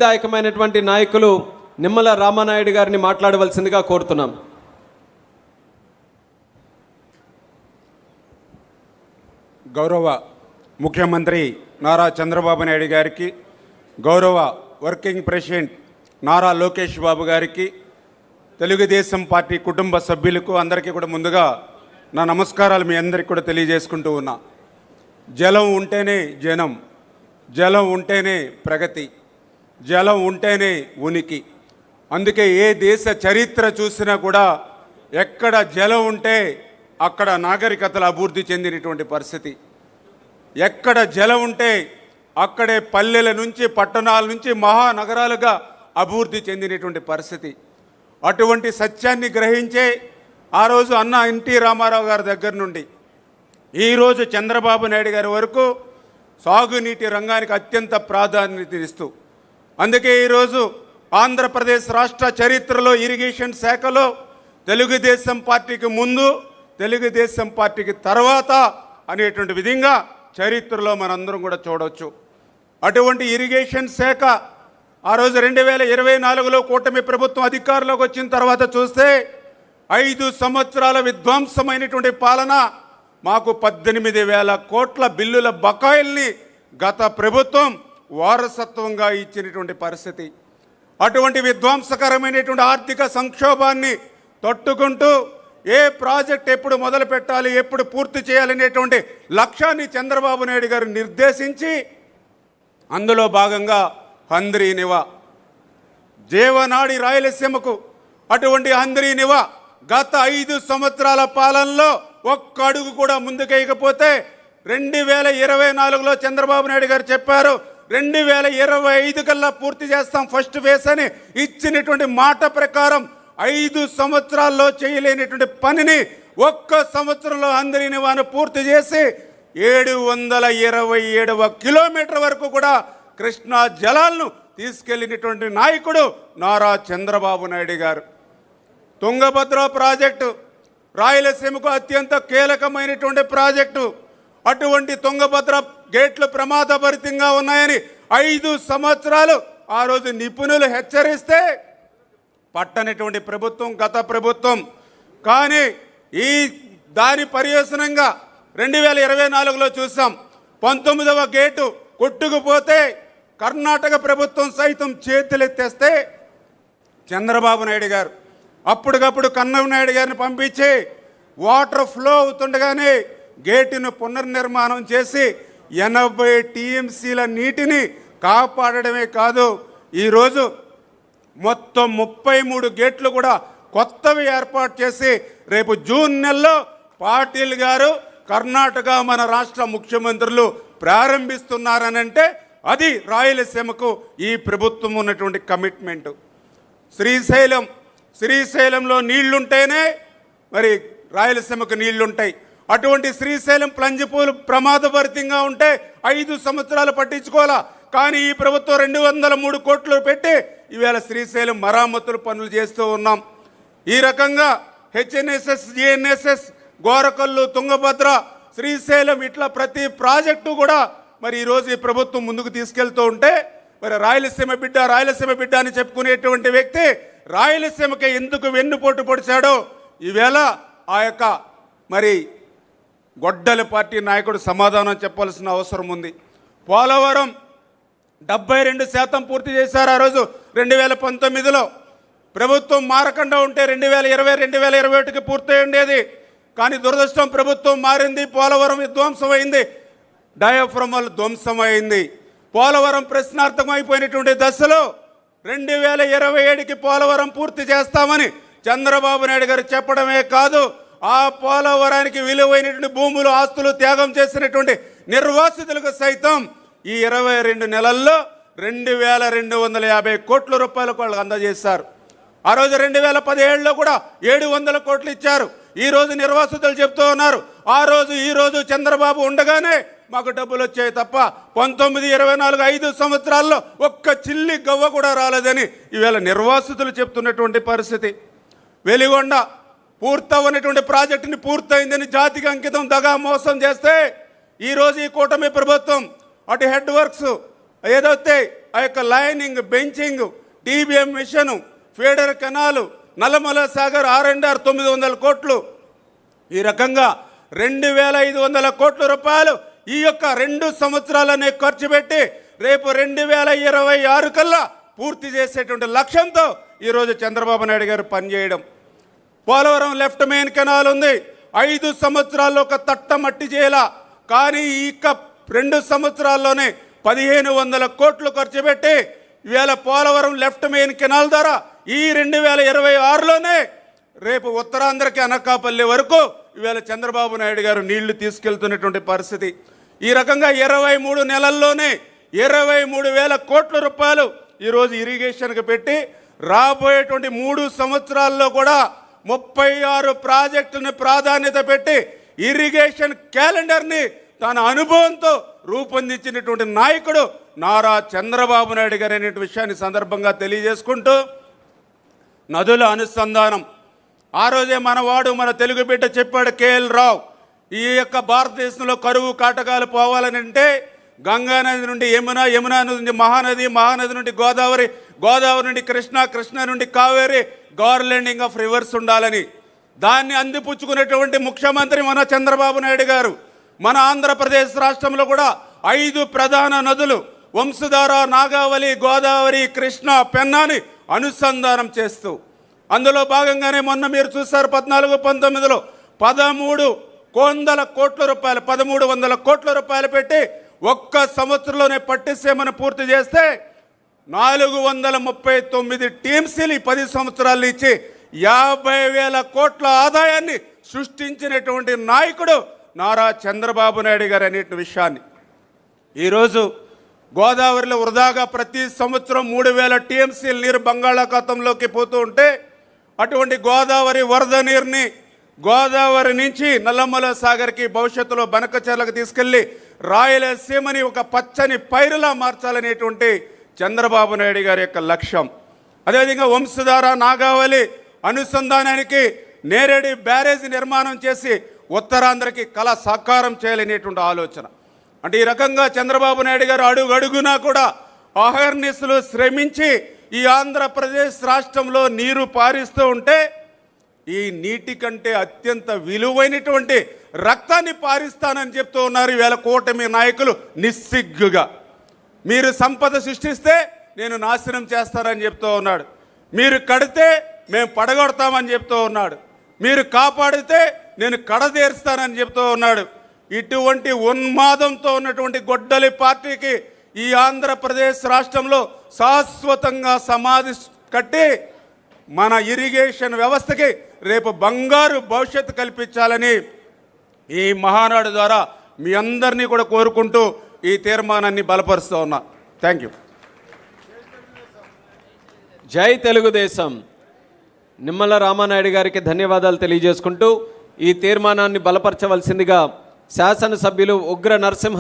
దాయకమైనటువంటి నాయకులు నిమ్మల రామానాయుడు గారిని మాట్లాడవలసిందిగా కోరుతున్నాం. గౌరవ ముఖ్యమంత్రి నారా చంద్రబాబు నాయుడు గారికి, గౌరవ వర్కింగ్ ప్రెసిడెంట్ నారా లోకేష్ బాబు గారికి, తెలుగుదేశం పార్టీ కుటుంబ సభ్యులకు అందరికీ కూడా ముందుగా నా నమస్కారాలు మీ అందరికీ కూడా తెలియజేసుకుంటూ ఉన్నా. జలం ఉంటేనే జనం, జలం ఉంటేనే ప్రగతి, జలం ఉంటేనే ఉనికి. అందుకే ఏ దేశ చరిత్ర చూసినా కూడా ఎక్కడ జలం ఉంటే అక్కడ నాగరికతలు అభివృద్ధి చెందినటువంటి పరిస్థితి. ఎక్కడ జలం ఉంటే అక్కడే పల్లెల నుంచి పట్టణాల నుంచి మహానగరాలుగా అభివృద్ధి చెందినటువంటి పరిస్థితి. అటువంటి సత్యాన్ని గ్రహించే ఆ రోజు అన్న ఎన్టీ రామారావు గారి దగ్గర నుండి ఈరోజు చంద్రబాబు నాయుడు గారి వరకు సాగునీటి రంగానికి అత్యంత ప్రాధాన్యత ఇస్తూ, అందుకే ఈరోజు ఆంధ్రప్రదేశ్ రాష్ట్ర చరిత్రలో ఇరిగేషన్ శాఖలో తెలుగుదేశం పార్టీకి ముందు, తెలుగుదేశం పార్టీకి తర్వాత అనేటువంటి విధంగా చరిత్రలో మనందరం కూడా చూడవచ్చు. అటువంటి ఇరిగేషన్ శాఖ ఆ రోజు 2024లో కూటమి ప్రభుత్వం అధికారంలోకి వచ్చిన తర్వాత చూస్తే 5 సంవత్సరాల విధ్వంసమైనటువంటి పాలన, మాకు 18,000 కోట్ల బిల్లుల బకాయిల్ని గత ప్రభుత్వం వారసత్వంగా ఇచ్చినటువంటి పరిస్థితి. అటువంటి విధ్వంసకరమైనటువంటి ఆర్థిక సంక్షోభాన్ని తట్టుకుంటూ ఏ ప్రాజెక్ట్ ఎప్పుడు మొదలు పెట్టాలి, ఎప్పుడు పూర్తి చేయాలనేటువంటి లక్ష్యాన్ని చంద్రబాబు నాయుడు గారు నిర్దేశించి, అందులో భాగంగా హంద్రీనివా జీవనాడి రాయలసీమకు అటువంటి హంద్రీనివా గత 5 సంవత్సరాల పాలనలో ఒక్క అడుగు కూడా ముందుకేయకపోతే 2024లో చంద్రబాబు నాయుడు గారు చెప్పారు 2025 కల్లా పూర్తి చేస్తాం ఫస్ట్ ఫేజ్ అని ఇచ్చినటువంటి మాట ప్రకారం 5 సంవత్సరాల్లో చేయలేనటువంటి పనిని ఒక్క సంవత్సరంలో హంద్రీనివాను పూర్తి చేసి 727వ కిలోమీటర్ వరకు కూడా కృష్ణా జలాలను తీసుకెళ్లినటువంటి నాయకుడు నారా చంద్రబాబు నాయుడు గారు. తుంగభద్ర ప్రాజెక్టు రాయలసీమకు అత్యంత కీలకమైనటువంటి ప్రాజెక్టు. అటువంటి తుంగభద్ర గేట్లు ప్రమాదభరితంగా ఉన్నాయని 5 సంవత్సరాలు ఆ రోజు నిపుణులు హెచ్చరిస్తే పట్టనటువంటి ప్రభుత్వం గత ప్రభుత్వం. కానీ ఈ దాని పర్యవసనంగా 2024లో చూసాం 19వ గేటు కొట్టుకుపోతే కర్ణాటక ప్రభుత్వం సైతం చేతులెత్తేస్తే చంద్రబాబు నాయుడు గారు అప్పటికప్పుడు కన్నమనాయుడు గారిని పంపించి వాటర్ ఫ్లో అవుతుండగానే గేటును పునర్నిర్మాణం చేసి 80 టీఎంసీల నీటిని కాపాడడమే కాదు, ఈరోజు మొత్తం 33 గేట్లు కూడా కొత్తవి ఏర్పాటు చేసి రేపు జూన్ నెలలో పాటిల్ గారు కర్ణాటక మన రాష్ట్ర ముఖ్యమంత్రులు ప్రారంభిస్తున్నారనంటే అది రాయలసీమకు ఈ ప్రభుత్వం ఉన్నటువంటి కమిట్మెంటు. శ్రీశైలంలో నీళ్లుంటేనే మరి రాయలసీమకు నీళ్లుంటాయి. అటువంటి శ్రీశైలం ప్లంజిపూలు ప్రమాదభరితంగా ఉంటే 5 సంవత్సరాలు పట్టించుకోవాలా. కానీ ఈ ప్రభుత్వం 203 కోట్లు పెట్టి ఈవేళ శ్రీశైలం మరామతుల పనులు చేస్తూ ఉన్నాం. ఈ రకంగా హెచ్ఎన్ఎస్ఎస్, జిఎన్ఎస్ఎస్, గోరకల్లు, తుంగభద్ర, శ్రీశైలం ఇట్లా ప్రతి ప్రాజెక్టు కూడా మరి ఈరోజు ఈ ప్రభుత్వం ముందుకు తీసుకెళ్తూ ఉంటే మరి రాయలసీమ బిడ్డ అని చెప్పుకునేటువంటి వ్యక్తి రాయలసీమకి ఎందుకు వెన్నుపోటు పొడిచాడో ఈవేళ ఆ యొక్క మరి గొడ్డలి పార్టీ నాయకుడు సమాధానం చెప్పాల్సిన అవసరం ఉంది. పోలవరం 72% పూర్తి చేశారు. ఆ రోజు 2019లో ప్రభుత్వం మారకుండా ఉంటే 2020, 2021కి పూర్తయి ఉండేది. కానీ దురదృష్టం ప్రభుత్వం మారింది, పోలవరం విధ్వంసమైంది, డయాఫ్రమల్ ధ్వంసమైంది. పోలవరం ప్రశ్నార్థకమైపోయినటువంటి దశలో 2027కి పోలవరం పూర్తి చేస్తామని చంద్రబాబు నాయుడు గారు చెప్పడమే కాదు, ఆ పోలవరానికి విలువైనటువంటి భూములు, ఆస్తులు త్యాగం చేసినటువంటి నిర్వాసితులకు సైతం ఈ 22 నెలల్లో 2,250 కోట్ల రూపాయలకు వాళ్ళు అందజేశారు. ఆ రోజు 2017లో కూడా 700 కోట్లు ఇచ్చారు. ఈరోజు నిర్వాసితులు చెప్తూ ఉన్నారు ఈ రోజు చంద్రబాబు ఉండగానే మాకు డబ్బులు వచ్చాయి తప్ప 19, 24, 5 సంవత్సరాల్లో ఒక్క చిల్లి గవ్వ కూడా రాలేదని ఈవేళ నిర్వాసితులు చెప్తున్నటువంటి పరిస్థితి. వెలిగొండ పూర్తవనటువంటి ప్రాజెక్టుని పూర్తయిందని జాతికి అంకితం దగా మోసం చేస్తే ఈరోజు ఈ కూటమి ప్రభుత్వం అటు హెడ్ వర్క్స్ ఏదైతే ఆ యొక్క lining, benching, TBM machine, feeder canal, Nallamala Sagar R&R 900 కోట్లు, ఈ రకంగా 2500 కోట్ల రూపాయలు ఈ యొక్క 2 సంవత్సరాలనే ఖర్చు పెట్టి రేపు 2026 కల్లా పూర్తి చేసేటువంటి లక్ష్యంతో ఈరోజు చంద్రబాబు నాయుడు గారు పనిచేయడం. పోలవరం లెఫ్ట్ మెయిన్ కెనాల్ ఉంది, 5 సంవత్సరాల్లో ఒక తట్ట మట్టి చేయాల, కానీ ఈ 2 సంవత్సరాల్లోనే 1500 కోట్లు ఖర్చు పెట్టి ఇవాళ పోలవరం లెఫ్ట్ మెయిన్ కెనాల్ ద్వారా ఈ 2026లోనే రేపు ఉత్తరాంధ్రకి అనకాపల్లి వరకు ఇవాళ చంద్రబాబు నాయుడు గారు నీళ్లు తీసుకెళ్తున్నటువంటి పరిస్థితి. ఈ రకంగా 23 నెలల్లోనే 23,000 కోట్ల రూపాయలు ఈరోజు ఇరిగేషన్కి పెట్టి రాబోయేటువంటి 3 సంవత్సరాల్లో కూడా 36 ప్రాజెక్టుని ప్రాధాన్యత పెట్టి ఇరిగేషన్ క్యాలెండర్ని తన అనుభవంతో రూపొందించినటువంటి నాయకుడు నారా చంద్రబాబు నాయుడు గారు అనే విషయాన్ని సందర్భంగా తెలియజేసుకుంటూ, నదుల అనుసంధానం ఆ రోజే మనవాడు మన తెలుగు బిడ్డ చెప్పాడు KL రావు, ఈ యొక్క భారతదేశంలో కరువు కాటకాలు పోవాలని అంటే గంగా నది నుండి యమున, యమున నది నుండి మహానది, మహానది నుండి గోదావరి, గోదావరి నుండి కృష్ణ, కృష్ణ నుండి కావేరి, గార్లెండింగ్ ఆఫ్ రివర్స్ ఉండాలని దాన్ని అందిపుచ్చుకునేటువంటి ముఖ్యమంత్రి మన చంద్రబాబు నాయుడు గారు. మన ఆంధ్రప్రదేశ్ రాష్ట్రంలో కూడా 5 ప్రధాన నదులు వంశధార, నాగావళి, గోదావరి, కృష్ణ, పెన్నాని అనుసంధానం చేస్తూ అందులో భాగంగానే మొన్న మీరు చూశారు 14-19లో 1300 కోట్ల రూపాయలు 1300 కోట్ల రూపాయలు పెట్టి ఒక్క సంవత్సరంలోనే పట్టిసీమను పూర్తి చేస్తే 439 టీమ్స్ని 10 సంవత్సరాలు ఇచ్చి 50,000 కోట్ల ఆదాయాన్ని సృష్టించినటువంటి నాయకుడు నారా చంద్రబాబు నాయుడు గారు అనే విషయాన్ని ఈరోజు గోదావరిలో వృధాగా ప్రతి సంవత్సరం 3,000 టీఎంసీల నీరు బంగాళాఖాతంలోకి పోతూ ఉంటే అటువంటి గోదావరి వరద నీరుని గోదావరి నుంచి నల్లమల సాగర్కి భవిష్యత్తులో బనకచెర్లకు తీసుకెళ్లి రాయలసీమని ఒక పచ్చని పైరులా మార్చాలనేటువంటి చంద్రబాబు నాయుడు గారి యొక్క లక్ష్యం. అదేవిధంగా వంశధార, నాగావళి అనుసంధానానికి నేరేడి బ్యారేజ్ నిర్మాణం చేసి ఉత్తరాంధ్రకి కళ సాకారం చేయాలనేటువంటి ఆలోచన. అంటే ఈ రకంగా చంద్రబాబు నాయుడు గారు అడుగు అడుగునా కూడా అహర్నిశలు శ్రమించి ఈ ఆంధ్రప్రదేశ్ రాష్ట్రంలో నీరు పారిస్తూ ఉంటే ఈ నీటి కంటే అత్యంత విలువైనటువంటి రక్తాన్ని పారిస్తానని చెప్తూ ఉన్నారు ఈవేళ కూటమి నాయకులు నిస్సిగ్గుగా. మీరు సంపద సృష్టిస్తే నేను నాశనం చేస్తానని చెప్తూ ఉన్నాడు, మీరు కడితే మేము పడగొడతామని చెప్తూ ఉన్నాడు, మీరు కాపాడితే నేను కడతీరుస్తానని చెప్తూ ఉన్నాడు. ఇటువంటి ఉన్మాదంతో ఉన్నటువంటి గొడ్డలి పార్టీకి ఈ ఆంధ్రప్రదేశ్ రాష్ట్రంలో శాశ్వతంగా సమాధి కట్టి మన ఇరిగేషన్ వ్యవస్థకి రేపు బంగారు భవిష్యత్తు కల్పించాలని ఈ మహానాడు ద్వారా మీ అందరినీ కూడా కోరుకుంటూ ఈ తీర్మానాన్ని బలపరుస్తూ ఉన్నా. Thank you. జై తెలుగుదేశం. నిమ్మల రామానాయుడు గారికి ధన్యవాదాలు తెలియజేసుకుంటూ ఈ తీర్మానాన్ని బలపరచవలసిందిగా శాసనసభ్యులు ఉగ్ర నరసింహ